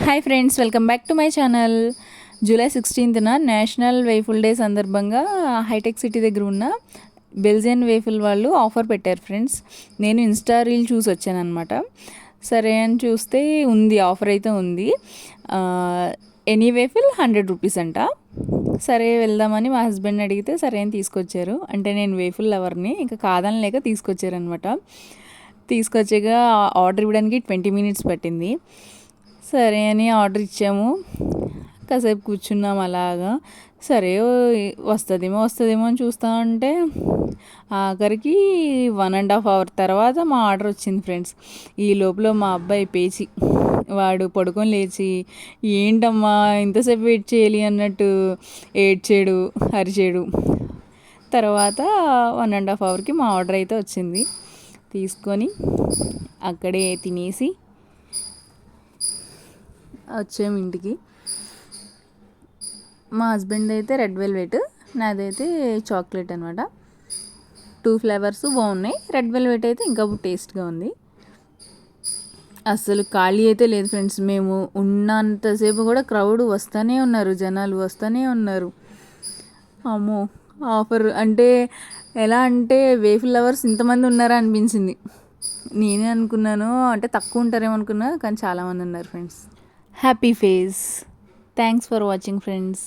Hi friends, welcome back to my channel. July 16న national waffle day సందర్భంగా హైటెక్ సిటీ దగ్గర ఉన్న బెల్జియన్ వేఫుల్ వాళ్ళు ఆఫర్ పెట్టారు ఫ్రెండ్స్. నేను ఇన్స్టా రీల్ చూసి వచ్చాను అనమాట. సరే అని చూస్తే ఉంది, ఆఫర్ అయితే ఉంది. ఎనీ వేఫుల్ 100 రూపీస్ అంట. సరే వెళ్దామని మా హస్బెండ్ అడిగితే సరే అని తీసుకొచ్చారు. అంటే నేను వేఫుల్ లవర్ని, ఇంకా కాదని లేక తీసుకొచ్చారనమాట. తీసుకొచ్చాక ఆర్డర్ ఇవ్వడానికి 20 మినిట్స్ పట్టింది. సరే అని ఆర్డర్ ఇచ్చాము. కాసేపు కూర్చున్నాం అలాగా. సరే వస్తుందేమో అని చూస్తూ ఉంటే ఆఖరికి 1.5 అవర్ తర్వాత మా ఆర్డర్ వచ్చింది ఫ్రెండ్స్. ఈ లోపల మా అబ్బాయి పేచి వాడు పడుకొని లేచి ఏంటమ్మా ఇంతసేపు వెయిట్ చేయాలి అన్నట్టు ఏడ్చాడు, అరిచాడు. తర్వాత 1.5 అవర్కి మా ఆర్డర్ అయితే వచ్చింది. తీసుకొని అక్కడే తినేసి వచ్చాము ఇంటికి. మా హస్బెండ్ అయితే రెడ్ వెల్వెట్, నాదైతే చాక్లెట్ అనమాట. 2 ఫ్లేవర్స్ బాగున్నాయి. రెడ్ వెల్వెట్ అయితే ఇంకా టేస్ట్గా ఉంది. అస్సలు ఖాళీ అయితే లేదు ఫ్రెండ్స్. మేము ఉన్నంతసేపు కూడా క్రౌడ్ వస్తూనే ఉన్నారు, జనాలు వస్తూనే ఉన్నారు. అమ్మో, ఆఫర్ అంటే ఎలా అంటే వేఫుల్ లవర్స్ ఇంతమంది ఉన్నారా అనిపించింది. నేనే అనుకున్నాను అంటే తక్కువ ఉంటారేమో అనుకున్నా, కానీ చాలామంది ఉన్నారు friends. Happy face. Thanks for watching friends.